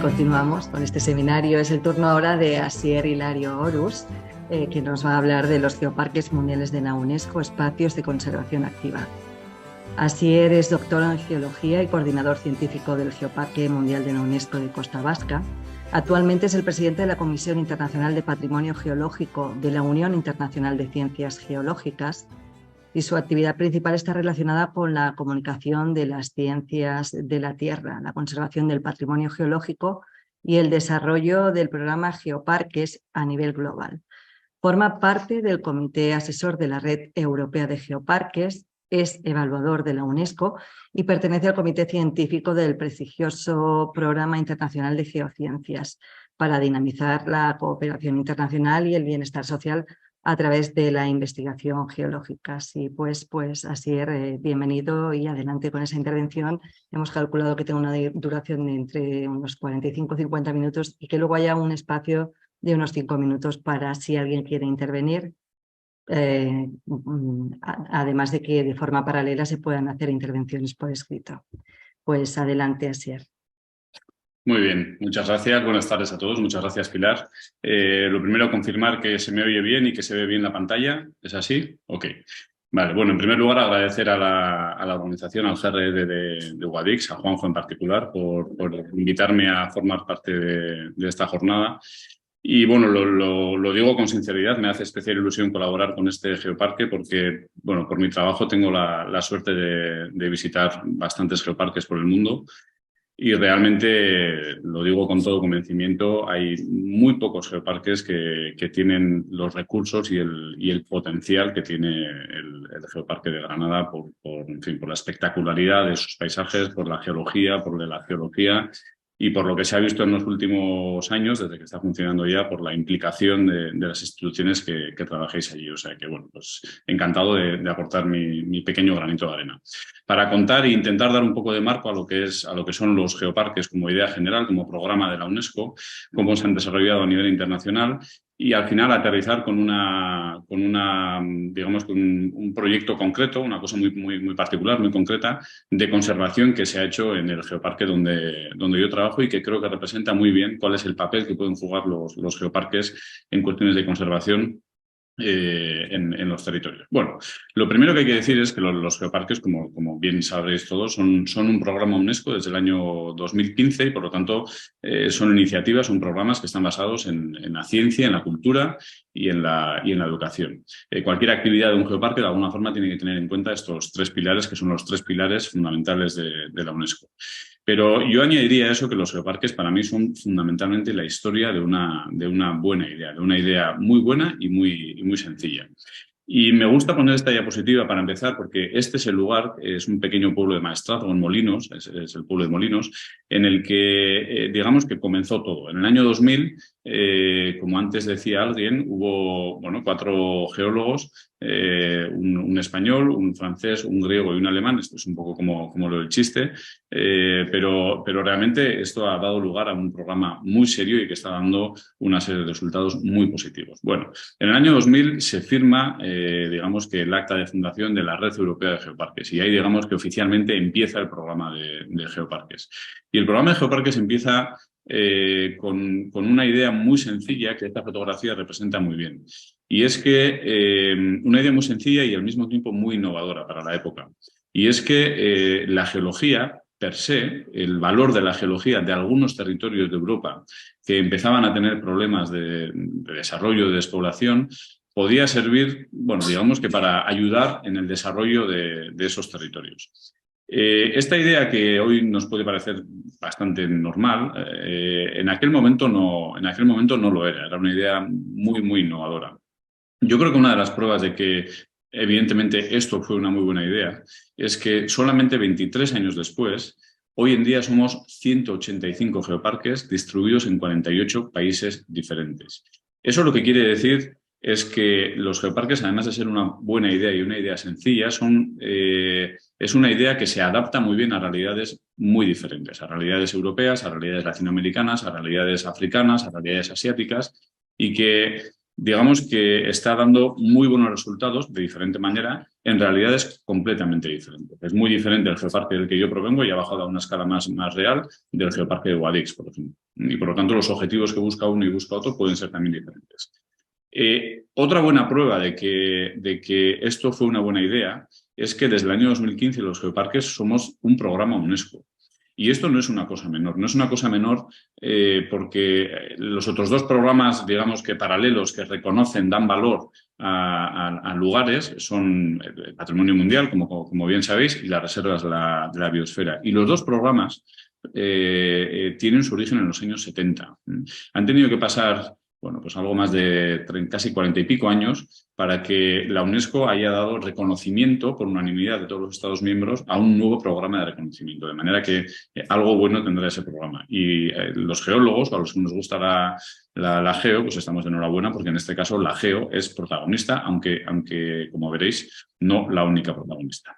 Continuamos con este seminario. Es el turno ahora de Asier Hilario Horus, que nos va a hablar de los geoparques mundiales de la UNESCO, espacios de conservación activa. Asier es doctor en geología y coordinador científico del Geoparque Mundial de la UNESCO de Costa Vasca. Actualmente es el presidente de la Comisión Internacional de Patrimonio Geológico de la Unión Internacional de Ciencias Geológicas, y su actividad principal está relacionada con la comunicación de las ciencias de la Tierra, la conservación del patrimonio geológico y el desarrollo del programa Geoparques a nivel global. Forma parte del Comité Asesor de la Red Europea de Geoparques, es evaluador de la UNESCO y pertenece al Comité Científico del prestigioso Programa Internacional de Geociencias para dinamizar la cooperación internacional y el bienestar social a través de la investigación geológica. Sí, pues Asier, bienvenido y adelante con esa intervención. Hemos calculado que tenga una duración de entre unos 45 o 50 minutos y que luego haya un espacio de unos 5 minutos para si alguien quiere intervenir. Además de que de forma paralela se puedan hacer intervenciones por escrito. Pues adelante, Asier. Muy bien, muchas gracias. Buenas tardes a todos. Muchas gracias, Pilar. Lo primero, confirmar que se me oye bien y que se ve bien la pantalla. ¿Es así? Ok. Vale, bueno, en primer lugar, agradecer a la organización, al GRD de UADIX, a Juanjo en particular, por invitarme a formar parte de esta jornada. Y bueno, lo digo con sinceridad, me hace especial ilusión colaborar con este geoparque porque, bueno, por mi trabajo tengo la suerte de visitar bastantes geoparques por el mundo. Y realmente, lo digo con todo convencimiento, hay muy pocos geoparques que tienen los recursos y el potencial que tiene el Geoparque de Granada en fin, por la espectacularidad de sus paisajes, por la geología, por la geología y por lo que se ha visto en los últimos años, desde que está funcionando ya, por la implicación de las instituciones que trabajéis allí. O sea que, bueno, pues encantado de aportar mi pequeño granito de arena. Para contar e intentar dar un poco de marco a lo que son los geoparques como idea general, como programa de la UNESCO, cómo se han desarrollado a nivel internacional y al final aterrizar con un proyecto concreto, una cosa muy particular, muy concreta, de conservación que se ha hecho en el geoparque donde yo trabajo y que creo que representa muy bien cuál es el papel que pueden jugar los geoparques en cuestiones de conservación en los territorios. Bueno, lo primero que hay que decir es que los geoparques, como bien sabréis todos, son un programa UNESCO desde el año 2015 y por lo tanto son iniciativas, son programas que están basados en la ciencia, en la cultura y en la educación. Cualquier actividad de un geoparque de alguna forma tiene que tener en cuenta estos tres pilares que son los tres pilares fundamentales de la UNESCO. Pero yo añadiría a eso que los geoparques para mí son fundamentalmente la historia de una buena idea, de una idea muy buena y muy sencilla. Y me gusta poner esta diapositiva para empezar porque este es el lugar, es un pequeño pueblo de Maestrazgo en Molinos, es el pueblo de Molinos, en el que digamos que comenzó todo. En el año 2000, como antes decía alguien, hubo 4 geólogos, un español, un francés, un griego y un alemán. Esto es un poco como lo del chiste, pero realmente esto ha dado lugar a un programa muy serio y que está dando una serie de resultados muy positivos. Bueno, en el año 2000 se firma digamos que el acta de fundación de la Red Europea de Geoparques y ahí digamos que oficialmente empieza el programa de geoparques. Y el programa de geoparques empieza con una idea muy sencilla que esta fotografía representa muy bien. Y es que una idea muy sencilla y al mismo tiempo muy innovadora para la época. Y es que la geología per se, el valor de la geología de algunos territorios de Europa que empezaban a tener problemas de desarrollo, de despoblación, podía servir, digamos que para ayudar en el desarrollo de esos territorios. Esta idea que hoy nos puede parecer bastante normal, en aquel momento no lo era una idea muy innovadora. Yo creo que una de las pruebas de que evidentemente esto fue una muy buena idea es que solamente 23 años después, hoy en día somos 185 geoparques distribuidos en 48 países diferentes. Eso lo que quiere decir es que los geoparques, además de ser una buena idea y una idea sencilla, es una idea que se adapta muy bien a realidades muy diferentes, a realidades europeas, a realidades latinoamericanas, a realidades africanas, a realidades asiáticas y que digamos que está dando muy buenos resultados de diferente manera, en realidad es completamente diferente. Es muy diferente el geoparque del que yo provengo y ha bajado a una escala más real del geoparque de Guadix, por ejemplo. Y por lo tanto los objetivos que busca uno y busca otro pueden ser también diferentes. Otra buena prueba de que esto fue una buena idea es que desde el año 2015 los geoparques somos un programa UNESCO. Y esto no es una cosa menor, no es una cosa menor porque los otros dos programas, digamos que paralelos, que reconocen, dan valor a lugares, son el Patrimonio Mundial, como bien sabéis, y las reservas de la biosfera. Y los dos programas tienen su origen en los años 70. Han tenido que pasar, bueno, pues algo más de casi 40 y pico años para que la UNESCO haya dado reconocimiento por unanimidad de todos los Estados miembros a un nuevo programa de reconocimiento, de manera que algo bueno tendrá ese programa. Y los geólogos, a los que nos gusta la geo, pues estamos de enhorabuena porque en este caso la geo es protagonista, aunque como veréis, no la única protagonista.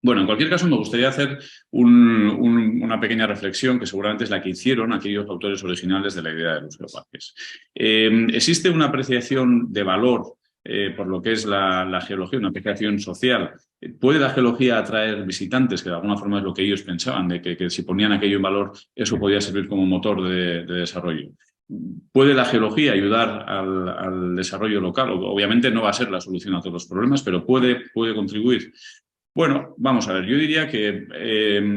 Bueno, en cualquier caso me gustaría hacer una pequeña reflexión que seguramente es la que hicieron aquellos autores originales de la idea de los geoparques. Existe una apreciación de valor por lo que es la geología, una apreciación social. ¿Puede la geología atraer visitantes? Que de alguna forma es lo que ellos pensaban, de que si ponían aquello en valor, eso podía servir como motor de desarrollo. ¿Puede la geología ayudar al desarrollo local? Obviamente no va a ser la solución a todos los problemas, pero puede contribuir. Bueno, vamos a ver, yo diría que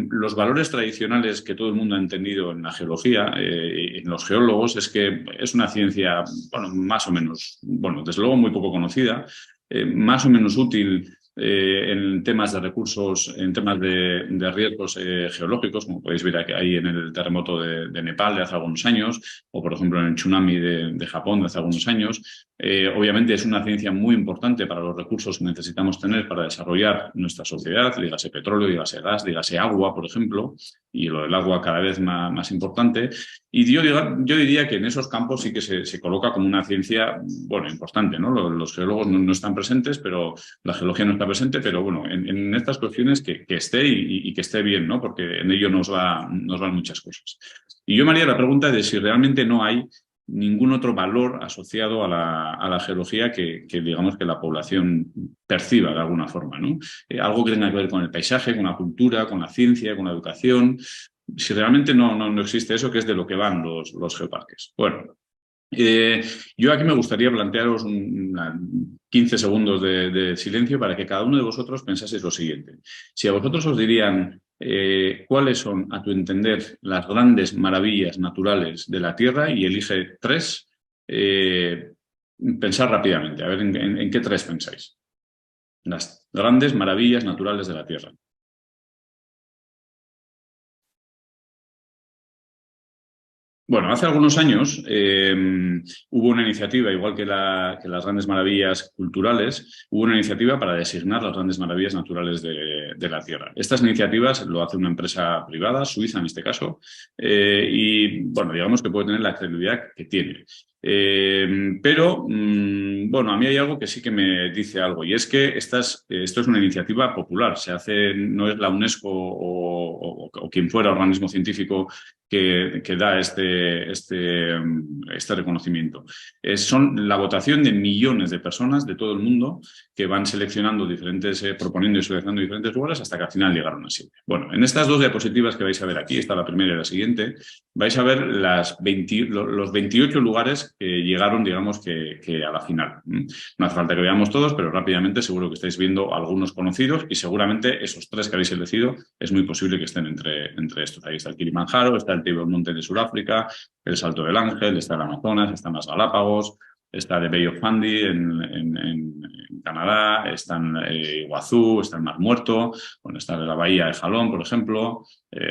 los valores tradicionales que todo el mundo ha entendido en la geología, en los geólogos, es que es una ciencia, bueno, más o menos, bueno, desde luego muy poco conocida, más o menos útil en temas de recursos, en temas de riesgos geológicos, como podéis ver ahí en el terremoto de Nepal de hace algunos años, o por ejemplo en el tsunami de Japón de hace algunos años. Obviamente es una ciencia muy importante para los recursos que necesitamos tener para desarrollar nuestra sociedad, dígase petróleo, dígase gas, dígase agua, por ejemplo, y lo del agua cada vez más importante. Y yo diría que en esos campos sí que se coloca como una ciencia, bueno, importante, ¿no? Los geólogos no están presentes, pero la geología no está presente, pero bueno, en estas cuestiones que esté y que esté bien, ¿no? Porque en ello nos van muchas cosas. Y yo me haría la pregunta de si realmente no hay ningún otro valor asociado a la geología que digamos que la población perciba de alguna forma, ¿no? Algo que tenga que ver con el paisaje, con la cultura, con la ciencia, con la educación. Si realmente no existe eso, ¿qué es de lo que van los geoparques? Bueno, yo aquí me gustaría plantearos 15 segundos de silencio para que cada uno de vosotros pensaseis lo siguiente. Si a vosotros os dirían cuáles son, a tu entender, las grandes maravillas naturales de la Tierra y elige 3, pensad rápidamente, a ver en qué 3 pensáis. Las grandes maravillas naturales de la Tierra. Bueno, hace algunos años hubo una iniciativa, igual que las grandes maravillas culturales, hubo una iniciativa para designar las grandes maravillas naturales de la Tierra. Estas iniciativas lo hace una empresa privada, suiza en este caso, y bueno, digamos que puede tener la credibilidad que tiene. Pero, bueno, a mí hay algo que sí que me dice algo, y es que esto es una iniciativa popular, no es la UNESCO o quien fuera organismo científico que da este reconocimiento. Son la votación de millones de personas de todo el mundo que van seleccionando proponiendo y seleccionando diferentes lugares hasta que al final llegaron a 7. Bueno, en estas 2 diapositivas que vais a ver aquí, esta la primera y la siguiente, vais a ver los 28 lugares que llegaron, digamos, que a la final. No hace falta que veamos todos, pero rápidamente seguro que estáis viendo algunos conocidos y seguramente esos 3 que habéis elegido es muy posible que estén entre estos. Ahí está el Kilimanjaro, está el Table Mountain de Sudáfrica, el Salto del Ángel, está el Amazonas, están las Galápagos, está el Bay of Fundy en Canadá, están Iguazú, está el Mar Muerto, bueno, está la Bahía de Jalón, por ejemplo,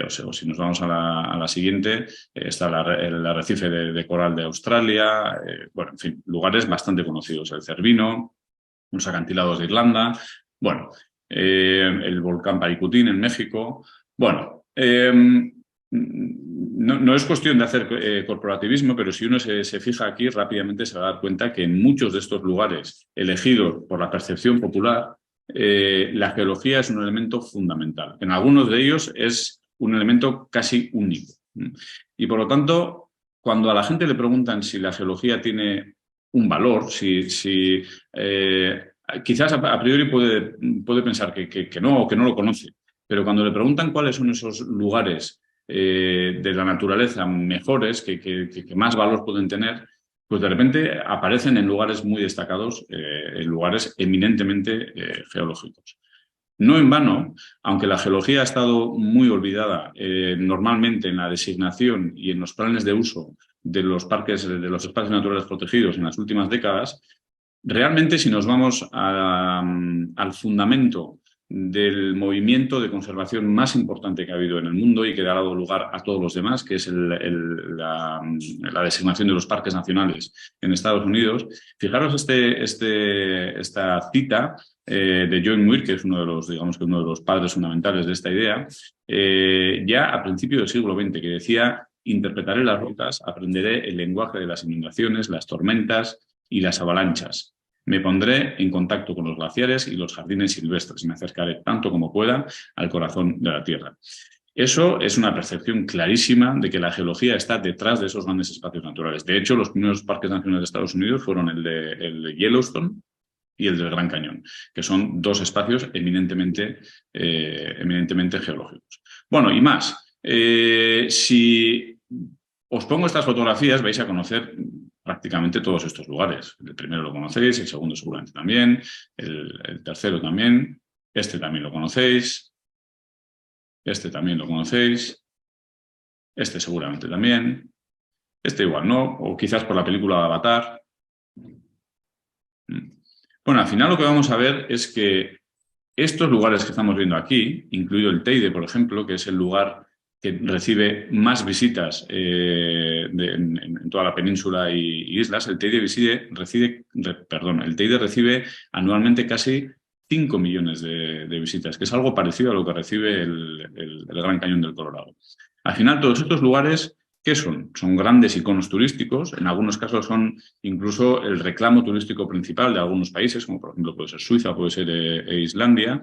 o si nos vamos a la siguiente, está el arrecife de coral de Australia, bueno, en fin, lugares bastante conocidos, el Cervino, los acantilados de Irlanda, bueno, el volcán Paricutín en México, bueno, no es cuestión de hacer corporativismo, pero si uno se fija aquí, rápidamente se va a dar cuenta que en muchos de estos lugares elegidos por la percepción popular, la geología es un elemento fundamental. En algunos de ellos es un elemento casi único. Y por lo tanto, cuando a la gente le preguntan si la geología tiene un valor, quizás a priori puede pensar que no o que no lo conoce, pero cuando le preguntan cuáles son esos lugares de la naturaleza mejores, que más valor pueden tener, pues de repente aparecen en lugares muy destacados, en lugares eminentemente geológicos. No en vano, aunque la geología ha estado muy olvidada normalmente en la designación y en los planes de uso de los parques, de los espacios naturales protegidos en las últimas décadas, realmente si nos vamos al fundamento del movimiento de conservación más importante que ha habido en el mundo y que ha dado lugar a todos los demás, que es la designación de los parques nacionales en Estados Unidos. Fijaros esta cita de John Muir, que es uno de los padres fundamentales de esta idea, ya a principios del siglo XX, que decía: interpretaré las rocas, aprenderé el lenguaje de las inundaciones, las tormentas y las avalanchas. Me pondré en contacto con los glaciares y los jardines silvestres y me acercaré tanto como pueda al corazón de la Tierra. Eso es una percepción clarísima de que la geología está detrás de esos grandes espacios naturales. De hecho, los primeros parques nacionales de Estados Unidos fueron el de Yellowstone y el del Gran Cañón, que son dos espacios eminentemente geológicos. Bueno, y más. Si os pongo estas fotografías, vais a conocer prácticamente todos estos lugares. El primero lo conocéis, el segundo seguramente también, el tercero también, este también lo conocéis, este también lo conocéis, este seguramente también, este igual no, o quizás por la película Avatar. Bueno, al final lo que vamos a ver es que estos lugares que estamos viendo aquí, incluido el Teide, por ejemplo, que es el lugar que recibe más visitas en toda la península y islas, el Teide recibe anualmente casi 5 millones de visitas, que es algo parecido a lo que recibe el Gran Cañón del Colorado. Al final, todos estos lugares, ¿qué son? Son grandes iconos turísticos, en algunos casos son incluso el reclamo turístico principal de algunos países, como por ejemplo puede ser Suiza, puede ser Islandia.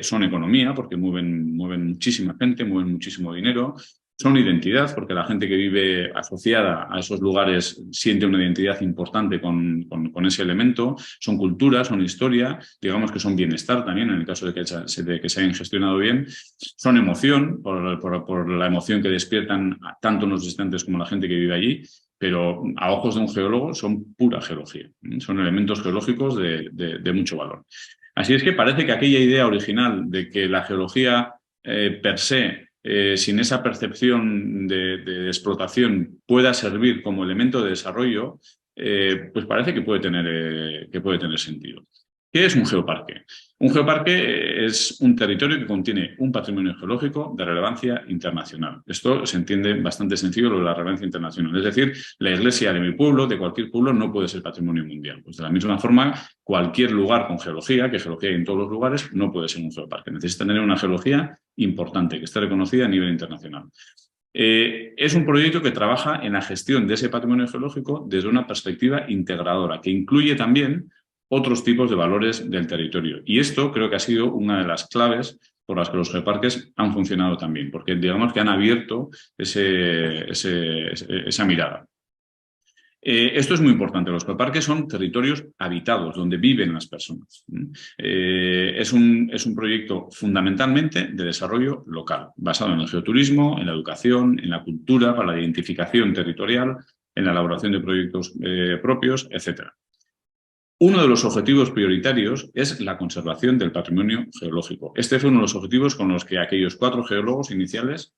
Son economía, porque mueven muchísima gente, mueven muchísimo dinero. Son identidad, porque la gente que vive asociada a esos lugares siente una identidad importante con ese elemento. Son cultura, son historia, digamos que son bienestar también, en el caso de que se hayan gestionado bien. Son emoción, por la emoción que despiertan tanto los visitantes como la gente que vive allí, pero a ojos de un geólogo son pura geología. Son elementos geológicos de mucho valor. Así es que parece que aquella idea original de que la geología per se, sin esa percepción de explotación, pueda servir como elemento de desarrollo, pues parece que puede tener sentido. ¿Qué es un geoparque? Un geoparque es un territorio que contiene un patrimonio geológico de relevancia internacional. Esto se entiende bastante sencillo, lo de la relevancia internacional. Es decir, la iglesia de mi pueblo, de cualquier pueblo, no puede ser patrimonio mundial. Pues de la misma forma, cualquier lugar con geología, que geología hay en todos los lugares, no puede ser un geoparque. Necesita tener una geología importante, que esté reconocida a nivel internacional. Es un proyecto que trabaja en la gestión de ese patrimonio geológico desde una perspectiva integradora, que incluye también otros tipos de valores del territorio. Y esto creo que ha sido una de las claves por las que los geoparques han funcionado también, porque digamos que han abierto esa mirada. Esto es muy importante. Los geoparques son territorios habitados, donde viven las personas. Es un proyecto fundamentalmente de desarrollo local, basado en el geoturismo, en la educación, en la cultura, para la identificación territorial, en la elaboración de proyectos propios, etc. Uno de los objetivos prioritarios es la conservación del patrimonio geológico. Este fue uno de los objetivos con los que aquellos 4 geólogos iniciales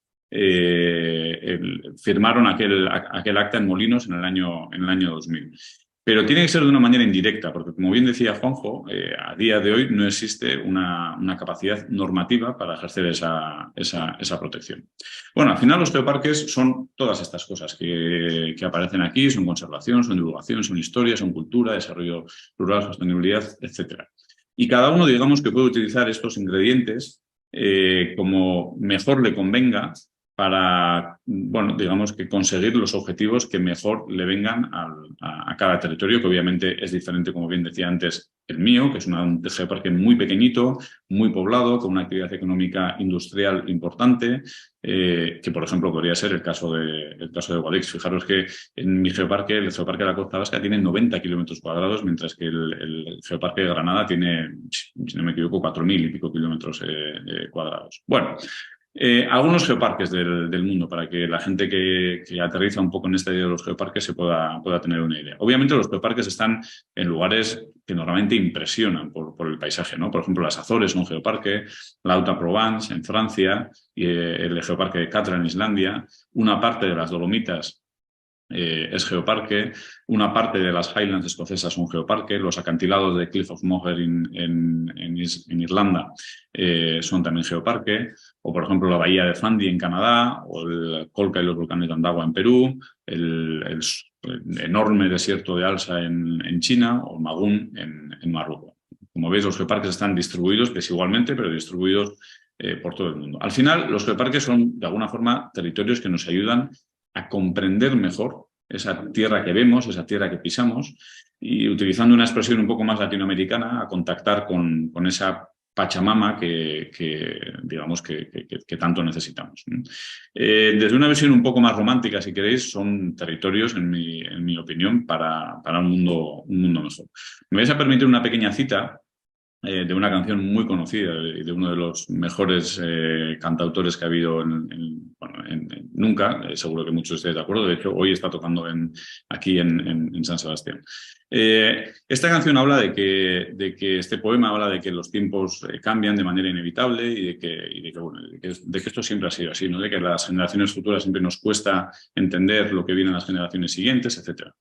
firmaron aquel acta en Molinos en el año 2000. Pero tiene que ser de una manera indirecta, porque como bien decía Juanjo, a día de hoy no existe una capacidad normativa para ejercer esa protección. Bueno, al final los geoparques son todas estas cosas que aparecen aquí, son conservación, son divulgación, son historia, son cultura, desarrollo rural, sostenibilidad, etc. Y cada uno, digamos, que puede utilizar estos ingredientes como mejor le convenga para, bueno, digamos que conseguir los objetivos que mejor le vengan a cada territorio, que obviamente es diferente, como bien decía antes, el mío, que es un geoparque muy pequeñito, muy poblado, con una actividad económica industrial importante, que por ejemplo podría ser el caso de Guadix. Fijaros que en mi geoparque, el geoparque de la Costa Vasca, tiene 90 kilómetros cuadrados, mientras que el geoparque de Granada tiene, si no me equivoco, 4.000 y pico kilómetros cuadrados. Bueno, algunos geoparques del mundo para que la gente que aterriza un poco en esta idea de los geoparques se pueda tener una idea. Obviamente los geoparques están en lugares que normalmente impresionan por el paisaje, ¿no? Por ejemplo, las Azores, un geoparque, la Alta Provence en Francia, y el geoparque de Catra en Islandia, una parte de las Dolomitas es geoparque, una parte de las Highlands escocesas son geoparque, los acantilados de Cliff of Moher en Irlanda son también geoparque, o por ejemplo la bahía de Fundy en Canadá, o el Colca y los volcanes de Andagua en Perú, el enorme desierto de Alsa en China, o Magún en Marruecos. Como veis, los geoparques están distribuidos desigualmente, pero distribuidos por todo el mundo. Al final, los geoparques son, de alguna forma, territorios que nos ayudan a comprender mejor esa tierra que vemos, esa tierra que pisamos, y utilizando una expresión un poco más latinoamericana, a contactar con esa Pachamama digamos que tanto necesitamos. Desde una visión un poco más romántica, si queréis, son territorios, en mi opinión, para un mundo mejor. Me vais a permitir una pequeña cita de una canción muy conocida y de uno de los mejores cantautores que ha habido nunca, seguro que muchos estáis de acuerdo, de hecho hoy está tocando aquí en San Sebastián. Esta canción habla de que este poema habla de que los tiempos cambian de manera inevitable y de que esto siempre ha sido así, ¿no? De que a las generaciones futuras siempre nos cuesta entender lo que vienen las generaciones siguientes, etc.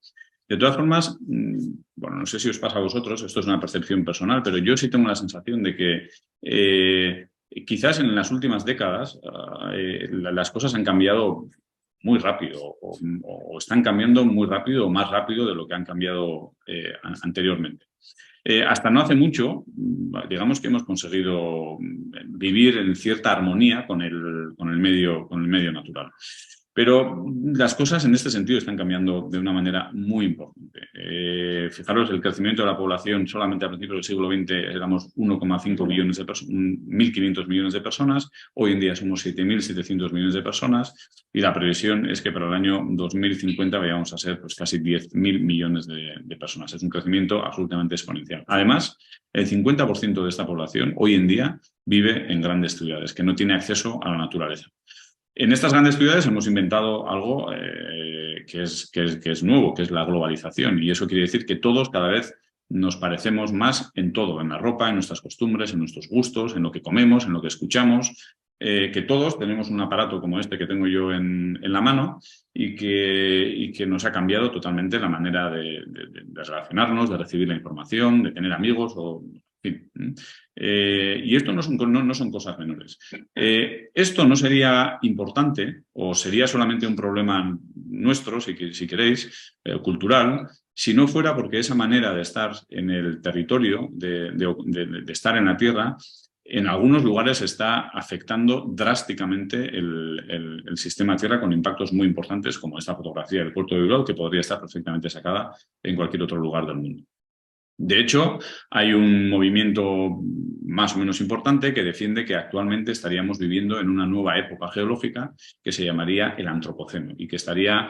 De todas formas, bueno, no sé si os pasa a vosotros, esto es una percepción personal, pero yo sí tengo la sensación de que quizás en las últimas décadas las cosas han cambiado muy rápido o están cambiando muy rápido o más rápido de lo que han cambiado anteriormente. Hasta no hace mucho, digamos que hemos conseguido vivir en cierta armonía con el medio natural. Pero las cosas en este sentido están cambiando de una manera muy importante. Fijaros, el crecimiento de la población solamente a principios del siglo XX éramos 1,5 millones de personas, 1.500 millones de personas. Hoy en día somos 7.700 millones de personas y la previsión es que para el año 2050 vayamos a ser pues, casi 10.000 millones de personas. Es un crecimiento absolutamente exponencial. Además, el 50% de esta población hoy en día vive en grandes ciudades, que no tiene acceso a la naturaleza. En estas grandes ciudades hemos inventado algo que es nuevo, que es la globalización. Y eso quiere decir que todos cada vez nos parecemos más en todo, en la ropa, en nuestras costumbres, en nuestros gustos, en lo que comemos, en lo que escuchamos. Que todos tenemos un aparato como este que tengo yo en la mano y que nos ha cambiado totalmente la manera de relacionarnos, de recibir la información, de tener amigos o... y esto no son cosas menores. Esto no sería importante o sería solamente un problema nuestro, si queréis, cultural, si no fuera porque esa manera de estar en el territorio, de estar en la tierra, en algunos lugares está afectando drásticamente el sistema Tierra con impactos muy importantes, como esta fotografía del puerto de Bilbao, que podría estar perfectamente sacada en cualquier otro lugar del mundo. De hecho, hay un movimiento más o menos importante que defiende que actualmente estaríamos viviendo en una nueva época geológica que se llamaría el Antropoceno y que estaría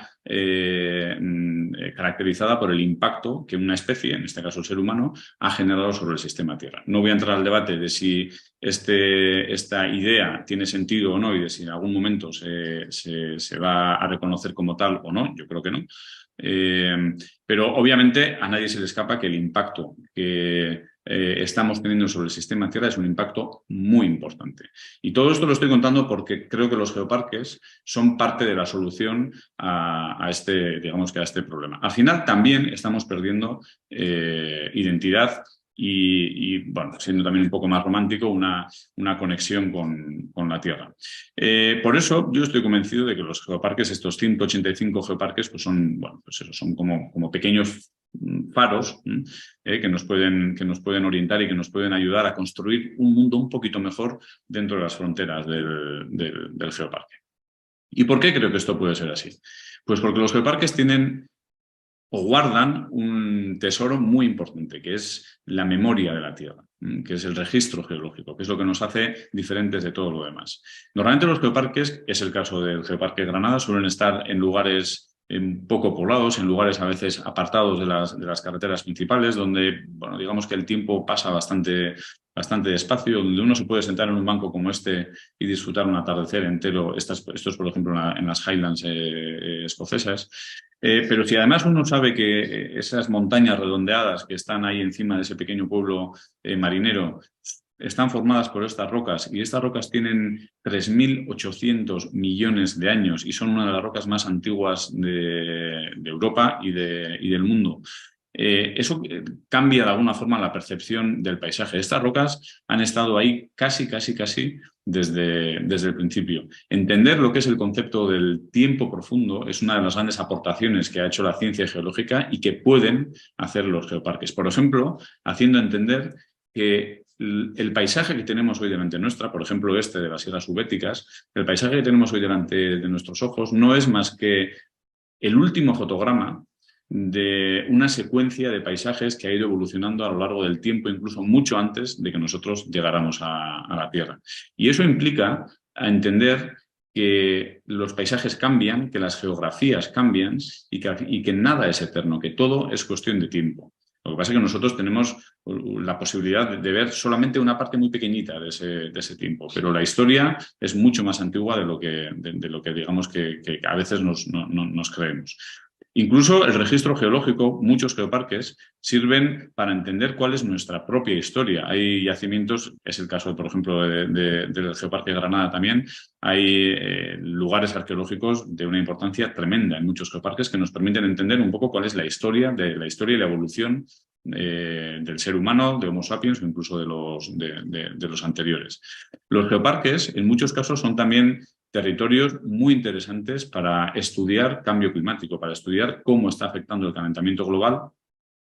caracterizada por el impacto que una especie, en este caso el ser humano, ha generado sobre el sistema Tierra. No voy a entrar al debate de si esta idea tiene sentido o no y de si en algún momento se va a reconocer como tal o no, yo creo que no. Pero obviamente a nadie se le escapa que el impacto que estamos teniendo sobre el sistema Tierra es un impacto muy importante. Y todo esto lo estoy contando porque creo que los geoparques son parte de la solución a este problema. Al final también estamos perdiendo identidad y bueno, siendo también un poco más romántico, una conexión con la Tierra. Por eso yo estoy convencido de que los geoparques, estos 185 geoparques, pues son, bueno, pues eso, son como pequeños faros que nos pueden orientar y que nos pueden ayudar a construir un mundo un poquito mejor dentro de las fronteras del geoparque. ¿Y por qué creo que esto puede ser así? Pues porque los geoparques tienen o guardan un tesoro muy importante, que es la memoria de la Tierra, que es el registro geológico, que es lo que nos hace diferentes de todo lo demás. Normalmente los geoparques, es el caso del Geoparque Granada, suelen estar en lugares poco poblados, en lugares a veces apartados de las carreteras principales, donde, bueno, digamos que el tiempo pasa bastante despacio, donde uno se puede sentar en un banco como este y disfrutar un atardecer entero. Esto es, por ejemplo, en las Highlands escocesas. Pero si además uno sabe que esas montañas redondeadas que están ahí encima de ese pequeño pueblo marinero están formadas por estas rocas y estas rocas tienen 3.800 millones de años y son una de las rocas más antiguas de Europa y del mundo. Eso cambia de alguna forma la percepción del paisaje. Estas rocas han estado ahí casi desde el principio. Entender lo que es el concepto del tiempo profundo es una de las grandes aportaciones que ha hecho la ciencia geológica y que pueden hacer los geoparques. Por ejemplo, haciendo entender que el paisaje que tenemos hoy delante nuestra, por ejemplo este de las sierras ubéticas, el paisaje que tenemos hoy delante de nuestros ojos no es más que el último fotograma de una secuencia de paisajes que ha ido evolucionando a lo largo del tiempo, incluso mucho antes de que nosotros llegáramos a la Tierra. Y eso implica entender que los paisajes cambian, que las geografías cambian y que nada es eterno, que todo es cuestión de tiempo. Lo que pasa es que nosotros tenemos la posibilidad de ver solamente una parte muy pequeñita de ese tiempo, pero la historia es mucho más antigua de lo que digamos que a veces nos creemos. Incluso el registro geológico, muchos geoparques, sirven para entender cuál es nuestra propia historia. Hay yacimientos, es el caso, por ejemplo, del Geoparque Granada también, hay lugares arqueológicos de una importancia tremenda en muchos geoparques que nos permiten entender un poco cuál es la historia y la evolución del ser humano, de Homo sapiens o incluso de los anteriores. Los geoparques, en muchos casos, son también territorios muy interesantes para estudiar cambio climático, para estudiar cómo está afectando el calentamiento global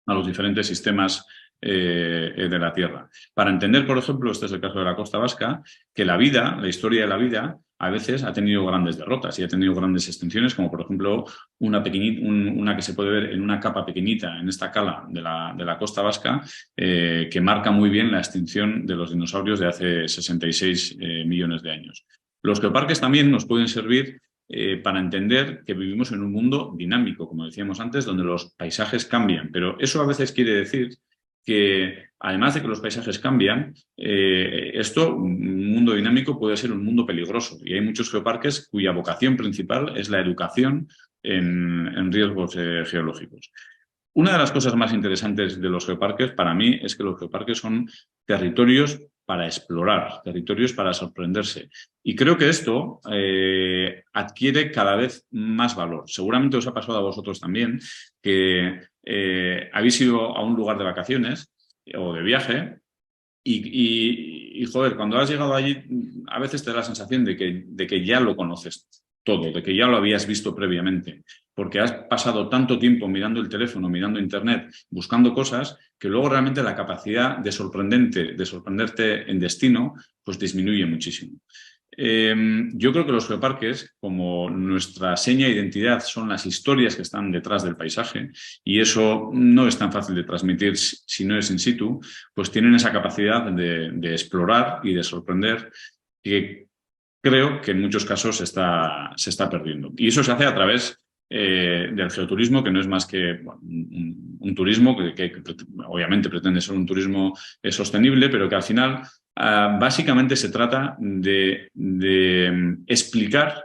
a los diferentes sistemas de la Tierra. Para entender, por ejemplo, este es el caso de la costa vasca, que la historia de la vida, a veces ha tenido grandes derrotas y ha tenido grandes extinciones, como por ejemplo una que se puede ver en una capa pequeñita, en esta cala de la costa vasca, que marca muy bien la extinción de los dinosaurios de hace 66 millones de años. Los geoparques también nos pueden servir para entender que vivimos en un mundo dinámico, como decíamos antes, donde los paisajes cambian. Pero eso a veces quiere decir que, además de que los paisajes cambian, un mundo dinámico puede ser un mundo peligroso. Y hay muchos geoparques cuya vocación principal es la educación en riesgos geológicos. Una de las cosas más interesantes de los geoparques para mí es que los geoparques son territorios para explorar, territorios para sorprenderse. Y creo que esto adquiere cada vez más valor. Seguramente os ha pasado a vosotros también que habéis ido a un lugar de vacaciones o de viaje y joder, cuando has llegado allí a veces te da la sensación de que ya lo conoces todo, de que ya lo habías visto previamente, porque has pasado tanto tiempo mirando el teléfono, mirando internet, buscando cosas, que luego realmente la capacidad de sorprenderte en destino, pues disminuye muchísimo. Yo creo que los geoparques, como nuestra seña de identidad, son las historias que están detrás del paisaje, y eso no es tan fácil de transmitir si no es in situ, pues tienen esa capacidad de explorar y de sorprender que creo que en muchos casos se está perdiendo. Y eso se hace a través del geoturismo, que no es más que un turismo que obviamente pretende ser un turismo sostenible, pero que al final básicamente se trata de explicar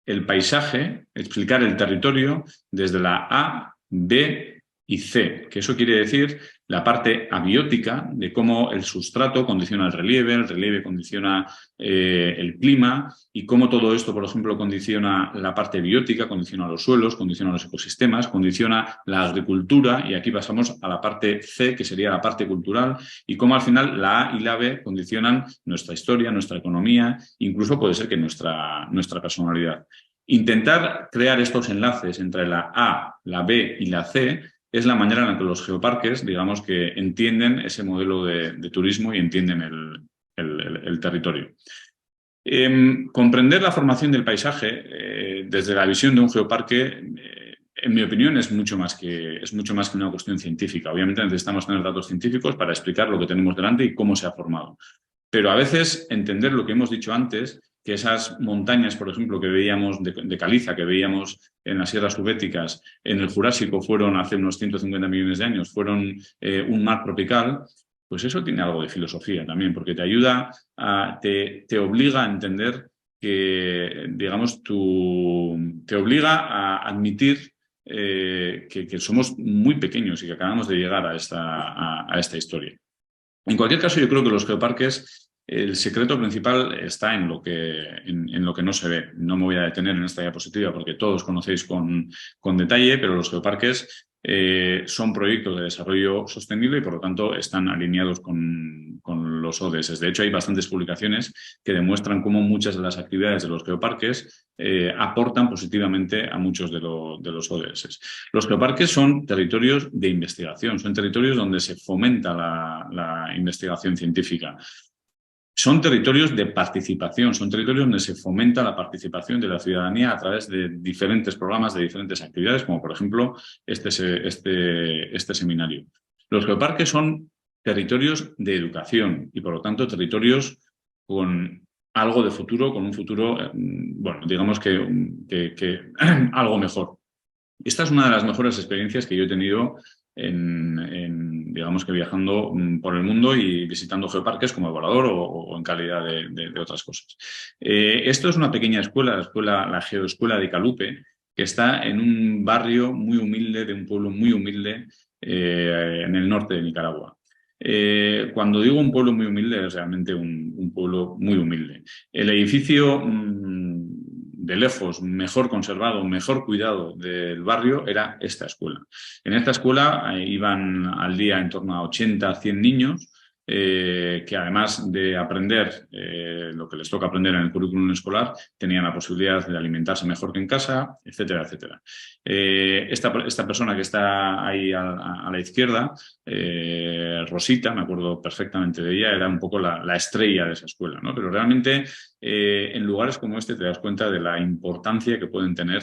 el paisaje, explicar el territorio desde la A, B y C, que eso quiere decir la parte abiótica de cómo el sustrato condiciona el relieve condiciona el clima y cómo todo esto, por ejemplo, condiciona la parte biótica, condiciona los suelos, condiciona los ecosistemas, condiciona la agricultura, y aquí pasamos a la parte C, que sería la parte cultural, y cómo al final la A y la B condicionan nuestra historia, nuestra economía, incluso puede ser que nuestra personalidad. Intentar crear estos enlaces entre la A, la B y la C es la manera en la que los geoparques, digamos, que entienden ese modelo de turismo y entienden el territorio. Comprender la formación del paisaje desde la visión de un geoparque en mi opinión, es mucho más que una cuestión científica. Obviamente necesitamos tener datos científicos para explicar lo que tenemos delante y cómo se ha formado. Pero a veces entender lo que hemos dicho antes, que esas montañas, por ejemplo, que veíamos de caliza, que veíamos en las sierras subéticas, en el Jurásico fueron hace unos 150 millones de años, fueron un mar tropical, pues eso tiene algo de filosofía también, porque te ayuda, te obliga a entender que, digamos, te obliga a admitir que somos muy pequeños y que acabamos de llegar a esta historia. En cualquier caso, yo creo que los geoparques, el secreto principal está en lo que no se ve. No me voy a detener en esta diapositiva porque todos conocéis con detalle, pero los geoparques son proyectos de desarrollo sostenible y, por lo tanto, están alineados con los ODS. De hecho, hay bastantes publicaciones que demuestran cómo muchas de las actividades de los geoparques aportan positivamente a muchos de los ODS. Los geoparques son territorios de investigación, son territorios donde se fomenta la investigación científica. Son territorios de participación, son territorios donde se fomenta la participación de la ciudadanía a través de diferentes programas, de diferentes actividades, como por ejemplo este seminario. Los geoparques son territorios de educación y, por lo tanto, territorios con algo de futuro, con un futuro, bueno, digamos que algo mejor. Esta es una de las mejores experiencias que yo he tenido digamos que viajando por el mundo y visitando geoparques como evaluador o en calidad de otras cosas. Esto es una pequeña escuela, la Geoescuela de Icalupe, que está en un barrio muy humilde, de un pueblo muy humilde en el norte de Nicaragua. Cuando digo un pueblo muy humilde, es realmente un pueblo muy humilde. El edificio de lejos mejor conservado, mejor cuidado del barrio era esta escuela. En esta escuela iban al día en torno a 80, 100 niños que además de aprender lo que les toca aprender en el currículum escolar, tenían la posibilidad de alimentarse mejor que en casa, etcétera, etcétera. Esta persona que está ahí a la izquierda, Rosita, me acuerdo perfectamente de ella, era un poco la estrella de esa escuela, ¿no? Pero realmente en lugares como este te das cuenta de la importancia que pueden tener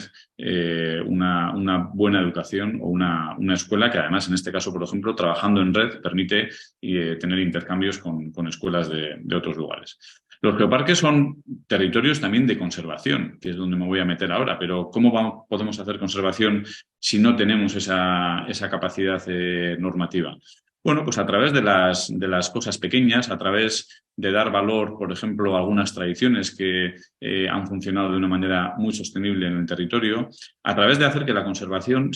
una buena educación o una escuela que además, en este caso, por ejemplo, trabajando en red, permite tener intercambios con escuelas de otros lugares. Los geoparques son territorios también de conservación, que es donde me voy a meter ahora, pero ¿cómo podemos hacer conservación si no tenemos esa capacidad normativa? Bueno, pues a través de las cosas pequeñas, a través de dar valor, por ejemplo, a algunas tradiciones que han funcionado de una manera muy sostenible en el territorio, a través de hacer que la conservación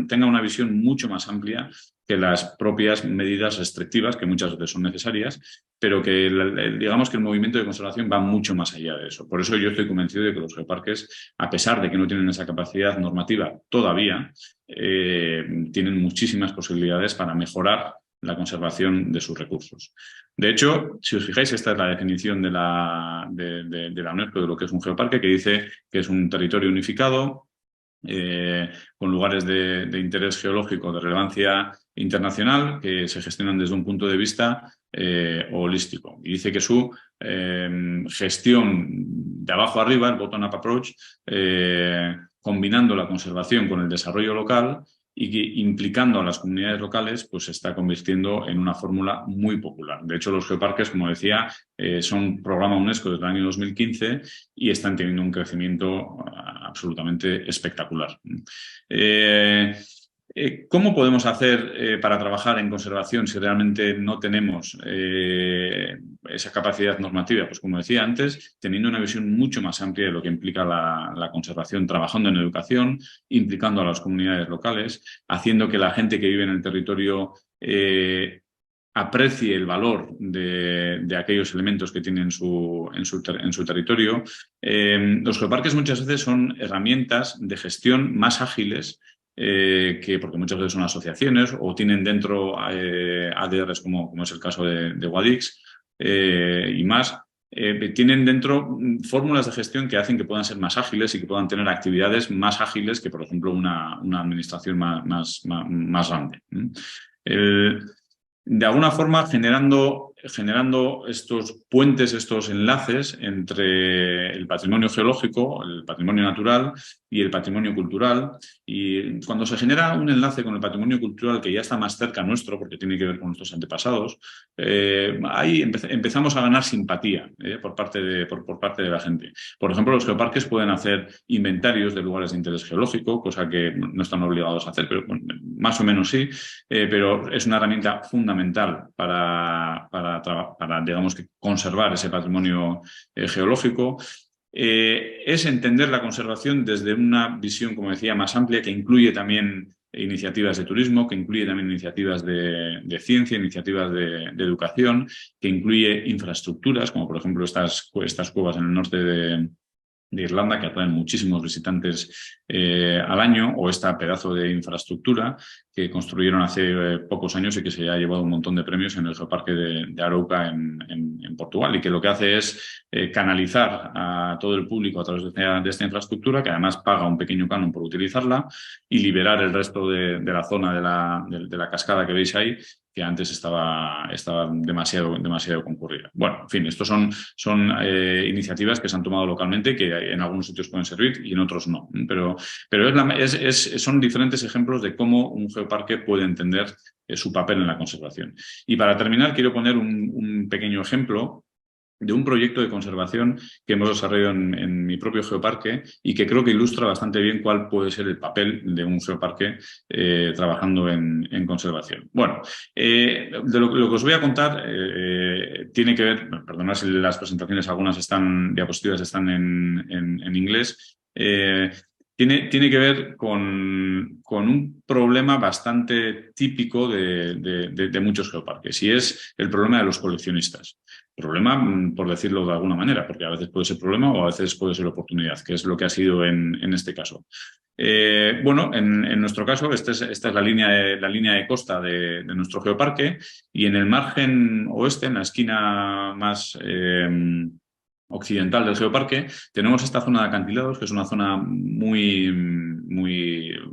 tenga una visión mucho más amplia que las propias medidas restrictivas, que muchas veces son necesarias, pero que digamos que el movimiento de conservación va mucho más allá de eso. Por eso yo estoy convencido de que los geoparques, a pesar de que no tienen esa capacidad normativa todavía, tienen muchísimas posibilidades para mejorar la conservación de sus recursos. De hecho, si os fijáis, esta es la definición de la UNESCO de lo que es un geoparque, que dice que es un territorio unificado, con lugares de interés geológico de relevancia internacional que se gestionan desde un punto de vista holístico. Y dice que su gestión de abajo arriba, el bottom-up approach, combinando la conservación con el desarrollo local y que, implicando a las comunidades locales, pues se está convirtiendo en una fórmula muy popular. De hecho, los geoparques, como decía, son programa UNESCO desde el año 2015 y están teniendo un crecimiento absolutamente espectacular. ¿Cómo podemos hacer para trabajar en conservación si realmente no tenemos esa capacidad normativa? Pues como decía antes, teniendo una visión mucho más amplia de lo que implica la conservación, trabajando en educación, implicando a las comunidades locales, haciendo que la gente que vive en el territorio aprecie el valor de aquellos elementos que tiene en su territorio. Los geoparques muchas veces son herramientas de gestión más ágiles porque muchas veces son asociaciones o tienen dentro ADRs como es el caso de Guadix y más. Tienen dentro fórmulas de gestión que hacen que puedan ser más ágiles y que puedan tener actividades más ágiles que, por ejemplo, una administración más grande. De alguna forma, generando generando estos puentes, estos enlaces entre el patrimonio geológico, el patrimonio natural y el patrimonio cultural. Y cuando se genera un enlace con el patrimonio cultural que ya está más cerca nuestro, porque tiene que ver con nuestros antepasados, ahí empezamos a ganar simpatía por parte de la gente. Por ejemplo, los geoparques pueden hacer inventarios de lugares de interés geológico, cosa que no están obligados a hacer, pero bueno, más o menos sí, pero es una herramienta fundamental para digamos, que conservar ese patrimonio geológico. Es entender la conservación desde una visión, como decía, más amplia, que incluye también iniciativas de turismo, que incluye también iniciativas de ciencia, iniciativas de educación, que incluye infraestructuras, como por ejemplo estas cuevas en el norte de Irlanda, que atraen muchísimos visitantes al año, o esta pedazo de infraestructura que construyeron hace pocos años y que se ha llevado un montón de premios en el Geoparque de Arouca en Portugal, y que lo que hace es canalizar a todo el público a través de esta infraestructura, que además paga un pequeño canon por utilizarla, y liberar el resto de la zona de la cascada que veis ahí, que antes estaba demasiado concurrida. Bueno, en fin, estos son iniciativas que se han tomado localmente, que en algunos sitios pueden servir y en otros no. Pero son diferentes ejemplos de cómo un geoparque puede entender su papel en la conservación. Y para terminar, quiero poner un pequeño ejemplo de un proyecto de conservación que hemos desarrollado en mi propio geoparque y que creo que ilustra bastante bien cuál puede ser el papel de un geoparque trabajando en conservación. Bueno, de lo que os voy a contar tiene que ver, perdonad si las presentaciones, algunas diapositivas están en inglés, tiene que ver con un problema bastante típico de muchos geoparques, y es el problema de los coleccionistas. Problema, por decirlo de alguna manera, porque a veces puede ser problema o a veces puede ser oportunidad, que es lo que ha sido en este caso. Bueno, en nuestro caso, esta es la línea de costa de nuestro geoparque, y en el margen oeste, en la esquina más occidental del geoparque, tenemos esta zona de acantilados, que es una zona muy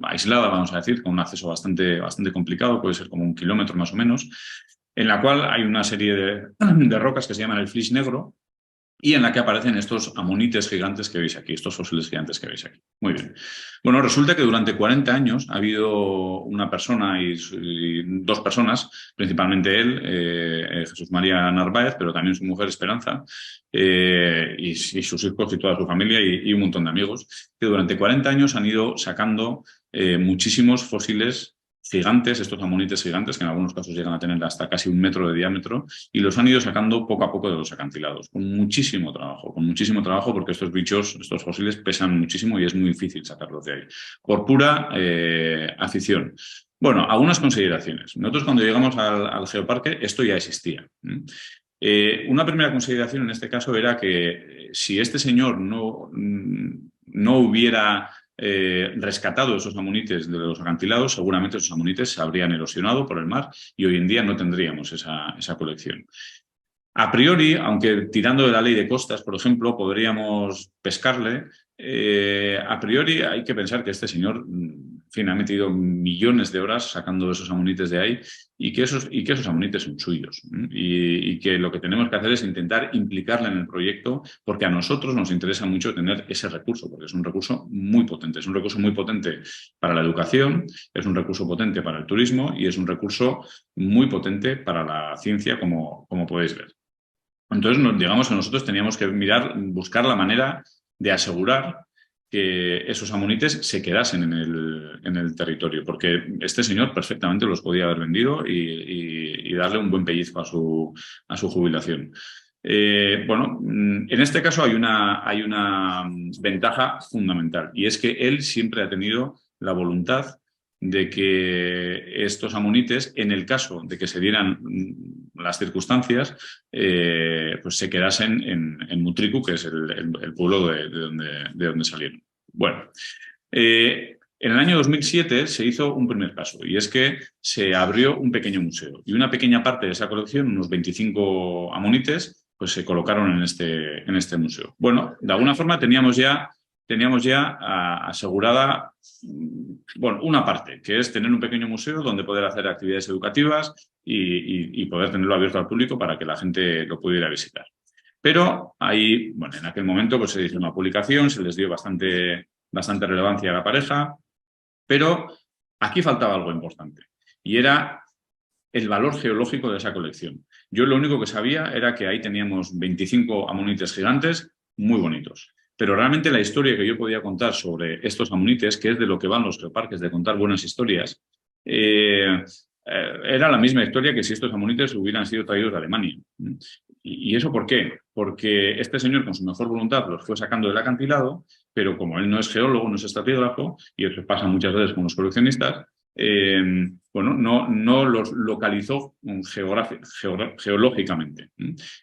aislada, vamos a decir, con un acceso bastante complicado, puede ser como 1 kilómetro más o menos, en la cual hay una serie de rocas que se llaman el flis negro, y en la que aparecen estos amonites gigantes que veis aquí, estos fósiles gigantes que veis aquí. Muy bien. Bueno, resulta que durante 40 años ha habido una persona y dos personas, principalmente él, Jesús María Narváez, pero también su mujer Esperanza, y sus hijos y toda su familia y un montón de amigos, que durante 40 años han ido sacando muchísimos fósiles gigantes, estos amonites gigantes, que en algunos casos llegan a tener hasta casi 1 metro de diámetro, y los han ido sacando poco a poco de los acantilados, con muchísimo trabajo, porque estos bichos, estos fósiles, pesan muchísimo y es muy difícil sacarlos de ahí, por pura afición. Bueno, algunas consideraciones. Nosotros, cuando llegamos al geoparque, esto ya existía. Una primera consideración en este caso era que si este señor no hubiera rescatado esos amonites de los acantilados, seguramente esos amonites se habrían erosionado por el mar y hoy en día no tendríamos esa colección. A priori, aunque tirando de la ley de costas, por ejemplo, podríamos pescarle, a priori hay que pensar que este señor, en fin, ha metido millones de horas sacando esos amonites de ahí, y que esos amonites son suyos. Y que lo que tenemos que hacer es intentar implicarle en el proyecto, porque a nosotros nos interesa mucho tener ese recurso, porque es un recurso muy potente. Es un recurso muy potente para la educación, es un recurso potente para el turismo y es un recurso muy potente para la ciencia, como podéis ver. Entonces, digamos que nosotros teníamos que buscar la manera de asegurar que esos amonites se quedasen en el territorio, porque este señor perfectamente los podía haber vendido y darle un buen pellizco a su jubilación. Bueno, en este caso hay una ventaja fundamental, y es que él siempre ha tenido la voluntad de que estos amonites, en el caso de que se dieran las circunstancias, pues se quedasen en Mutriku, que es el pueblo de donde salieron. Bueno, en el año 2007 se hizo un primer paso, y es que se abrió un pequeño museo, y una pequeña parte de esa colección, unos 25 amonites, pues se colocaron en este museo. Bueno, de alguna forma teníamos ya teníamos ya asegurada, bueno, una parte, que es tener un pequeño museo donde poder hacer actividades educativas y poder tenerlo abierto al público para que la gente lo pudiera visitar. Pero ahí, bueno, en aquel momento pues se hizo una publicación, se les dio bastante relevancia a la pareja, pero aquí faltaba algo importante y era el valor geológico de esa colección. Yo lo único que sabía era que ahí teníamos 25 amonites gigantes muy bonitos. Pero realmente la historia que yo podía contar sobre estos amonites, que es de lo que van los geoparques, de contar buenas historias, era la misma historia que si estos amonites hubieran sido traídos de Alemania. ¿Y eso por qué? Porque este señor, con su mejor voluntad, los fue sacando del acantilado, pero como él no es geólogo, no es estratígrafo, y eso pasa muchas veces con los coleccionistas, bueno, no los localizó geológicamente.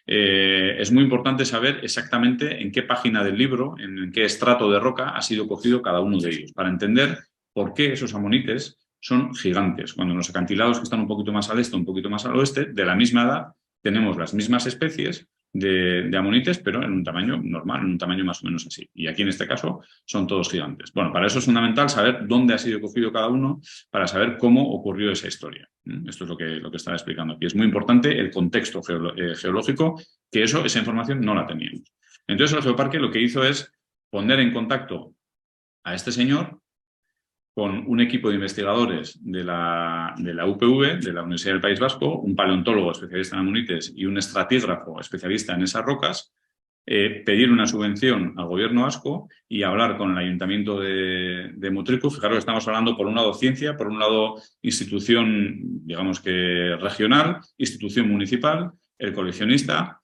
Es muy importante saber exactamente en qué página del libro, en qué estrato de roca ha sido cogido cada uno de ellos, para entender por qué esos amonites son gigantes. Cuando en los acantilados que están un poquito más al este, un poquito más al oeste, de la misma edad, tenemos las mismas especies de amonites, pero en un tamaño normal, en un tamaño más o menos así. Y aquí en este caso son todos gigantes. Bueno, para eso es fundamental saber dónde ha sido cogido cada uno, para saber cómo ocurrió esa historia. Esto es lo que estaba explicando aquí. Es muy importante el contexto geológico, que esa información no la teníamos. Entonces el Geoparque lo que hizo es poner en contacto a este señor con un equipo de investigadores de la UPV, de la Universidad del País Vasco, un paleontólogo especialista en amonites y un estratígrafo especialista en esas rocas, pedir una subvención al gobierno vasco y hablar con el ayuntamiento de Mutriku. Fijaros que estamos hablando por un lado ciencia, por un lado institución, digamos que regional, institución municipal, el coleccionista,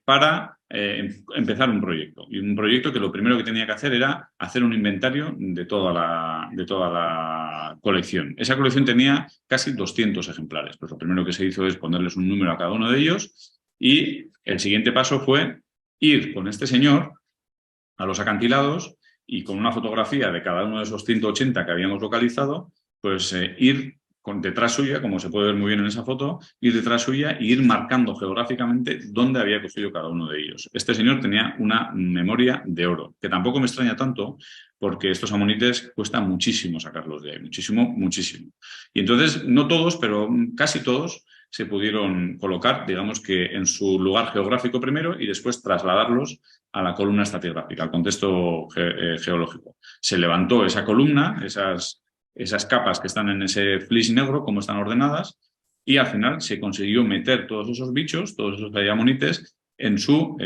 para empezar un proyecto. Y un proyecto que lo primero que tenía que hacer era hacer un inventario de toda la colección. Esa colección tenía casi 200 ejemplares. Pues lo primero que se hizo es ponerles un número a cada uno de ellos y el siguiente paso fue ir con este señor a los acantilados y con una fotografía de cada uno de esos 180 que habíamos localizado, pues ir detrás suya, como se puede ver muy bien en esa foto, ir detrás suya e ir marcando geográficamente dónde había cogido cada uno de ellos. Este señor tenía una memoria de oro, que tampoco me extraña tanto, porque estos amonites cuestan muchísimo sacarlos de ahí, muchísimo, muchísimo. Y entonces, no todos, pero casi todos, se pudieron colocar, digamos que en su lugar geográfico primero y después trasladarlos a la columna estratigráfica, al contexto geológico. Se levantó esa columna, esas capas que están en ese flis negro, como están ordenadas, y al final se consiguió meter todos esos bichos, todos esos amonites, en su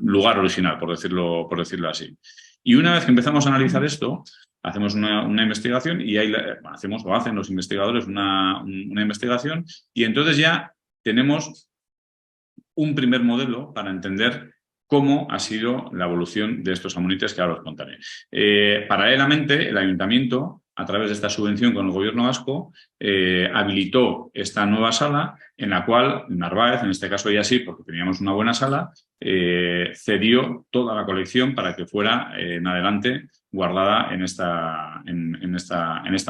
lugar original, por decirlo así. Y una vez que empezamos a analizar esto, hacemos una investigación y ahí hacen los investigadores una investigación y entonces ya tenemos un primer modelo para entender cómo ha sido la evolución de estos amonites que ahora os contaré. Paralelamente, el ayuntamiento, a través de esta subvención con el gobierno vasco, habilitó esta nueva sala en la cual Narváez, en este caso ya sí, porque teníamos una buena sala, cedió toda la colección para que fuera en adelante guardada en esta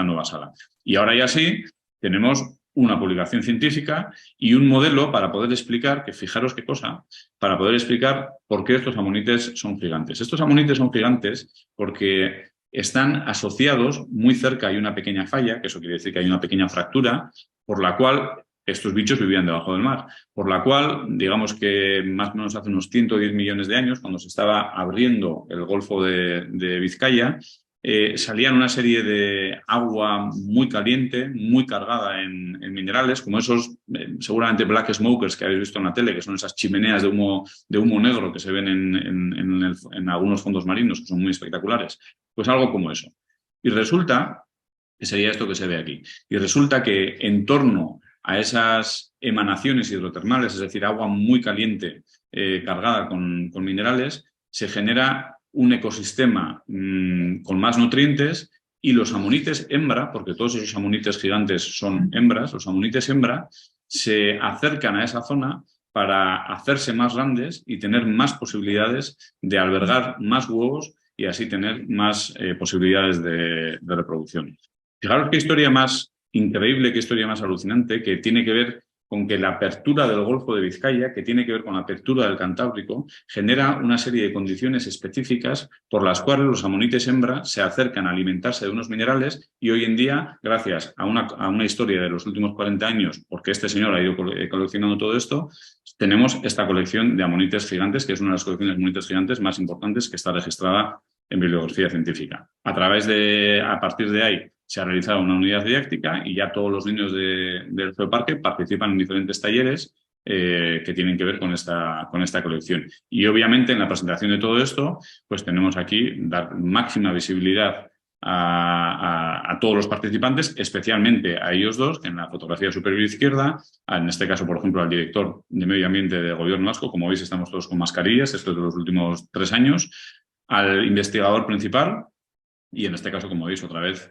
nueva sala. Y ahora ya sí, tenemos una publicación científica y un modelo para poder explicar, que fijaros qué cosa, para poder explicar por qué estos amonites son gigantes. Estos amonites son gigantes porque están asociados muy cerca, hay una pequeña falla, que eso quiere decir que hay una pequeña fractura, por la cual estos bichos vivían debajo del mar, por la cual, digamos que más o menos hace unos 110 millones de años, cuando se estaba abriendo el Golfo de Vizcaya, salían una serie de agua muy caliente, muy cargada en minerales, como esos seguramente black smokers que habéis visto en la tele, que son esas chimeneas de humo negro que se ven en algunos fondos marinos, que son muy espectaculares. Pues algo como eso. Y resulta que sería esto que se ve aquí. Y resulta que en torno a esas emanaciones hidrotermales, es decir, agua muy caliente cargada con minerales, se genera un ecosistema con más nutrientes y los amonites hembra, porque todos esos amonites gigantes son hembras, los amonites hembra se acercan a esa zona para hacerse más grandes y tener más posibilidades de albergar más huevos y así tener más posibilidades de reproducción. Fijaros qué historia más increíble, qué historia más alucinante, que tiene que ver con que la apertura del Golfo de Vizcaya, que tiene que ver con la apertura del Cantábrico, genera una serie de condiciones específicas por las cuales los amonites hembra se acercan a alimentarse de unos minerales y hoy en día, gracias a una historia de los últimos 40 años, porque este señor ha ido coleccionando todo esto, tenemos esta colección de amonites gigantes, que es una de las colecciones de amonites gigantes más importantes que está registrada en bibliografía científica. A partir de ahí, se ha realizado una unidad didáctica y ya todos los niños del Geoparque participan en diferentes talleres que tienen que ver con esta colección. Y obviamente en la presentación de todo esto, pues tenemos aquí dar máxima visibilidad a todos los participantes, especialmente a ellos dos, en la fotografía superior izquierda, en este caso, por ejemplo, al director de Medio Ambiente del Gobierno vasco. Como veis, estamos todos con mascarillas, esto es de los últimos 3 años, al investigador principal, y en este caso, como veis, otra vez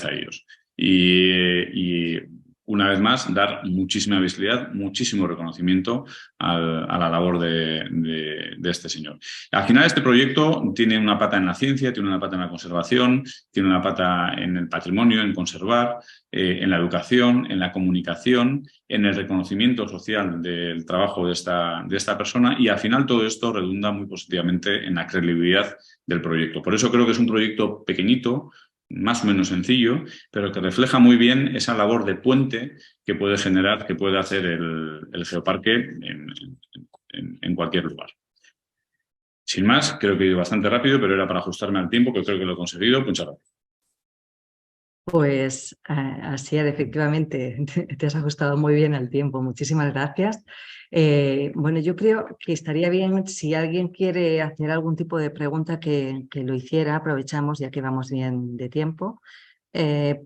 a ellos. Y una vez más, dar muchísima visibilidad, muchísimo reconocimiento a la labor de este señor. Al final, este proyecto tiene una pata en la ciencia, tiene una pata en la conservación, tiene una pata en el patrimonio, en conservar, en la educación, en la comunicación, en el reconocimiento social del trabajo de esta persona, y al final todo esto redunda muy positivamente en la credibilidad del proyecto. Por eso creo que es un proyecto pequeñito, más o menos sencillo, pero que refleja muy bien esa labor de puente que puede generar, que puede hacer el Geoparque en cualquier lugar. Sin más, creo que he ido bastante rápido, pero era para ajustarme al tiempo, que creo que lo he conseguido. Muchas gracias. Pues Asier, efectivamente, te has ajustado muy bien al tiempo. Muchísimas gracias. Bueno, yo creo que estaría bien si alguien quiere hacer algún tipo de pregunta que lo hiciera. Aprovechamos ya que vamos bien de tiempo.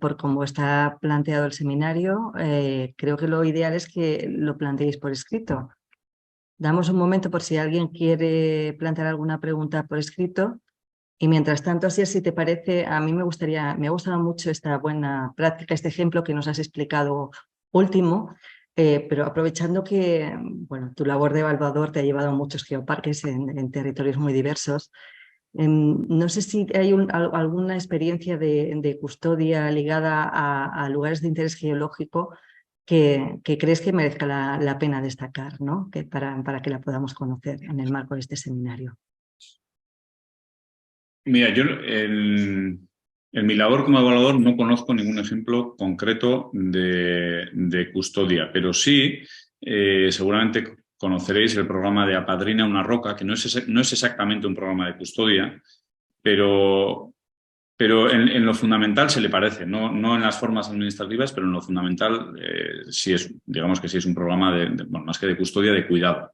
Por cómo está planteado el seminario, creo que lo ideal es que lo planteéis por escrito. Damos un momento por si alguien quiere plantear alguna pregunta por escrito. Y mientras tanto, Asier, si te parece, a mí me ha gustado mucho esta buena práctica, este ejemplo que nos has explicado último, pero aprovechando que bueno, tu labor de evaluador te ha llevado a muchos geoparques en territorios muy diversos. No sé si hay alguna experiencia de custodia ligada a lugares de interés geológico que crees que merezca la pena destacar, ¿no? Para que la podamos conocer en el marco de este seminario. Mira, yo en mi labor como evaluador no conozco ningún ejemplo concreto de custodia, pero sí seguramente conoceréis el programa de Apadrina una roca, que no es exactamente un programa de custodia, pero en lo fundamental se le parece, no en las formas administrativas, pero en lo fundamental sí es, digamos que sí es un programa bueno, más que de custodia, de cuidado.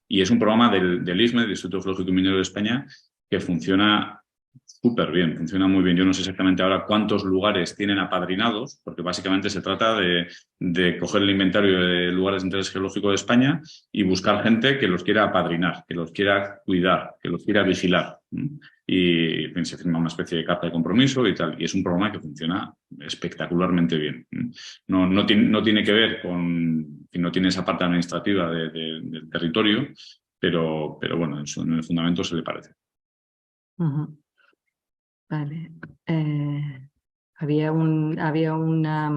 Y es un programa del IGME, del Instituto Geológico y Minero de España, que funciona súper bien, funciona muy bien. Yo no sé exactamente ahora cuántos lugares tienen apadrinados, porque básicamente se trata de coger el inventario de lugares de interés geológico de España y buscar gente que los quiera apadrinar, que los quiera cuidar, que los quiera vigilar. Y se firma una especie de carta de compromiso y tal. Y es un programa que funciona espectacularmente bien. No tiene que ver con, no tiene esa parte administrativa del territorio, pero bueno, en el fundamento se le parece. Vale. Había una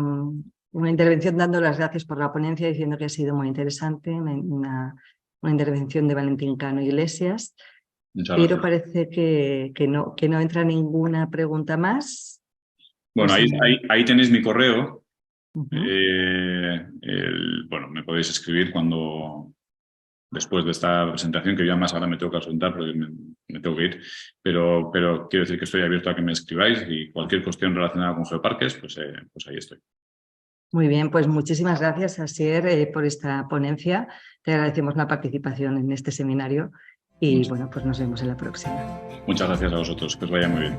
intervención dando las gracias por la ponencia, diciendo que ha sido muy interesante, una intervención de Valentín Cano Iglesias, pero parece que no entra ninguna pregunta más. Bueno, ahí tenéis mi correo. Bueno, me podéis escribir después de esta presentación, que yo además ahora me tengo que ausentar porque me tengo que ir, pero quiero decir que estoy abierto a que me escribáis y cualquier cuestión relacionada con geoparques, pues ahí estoy. Muy bien, pues muchísimas gracias, Asier, por esta ponencia. Te agradecemos la participación en este seminario y bueno, pues nos vemos en la próxima. Muchas gracias a vosotros, que os vaya muy bien.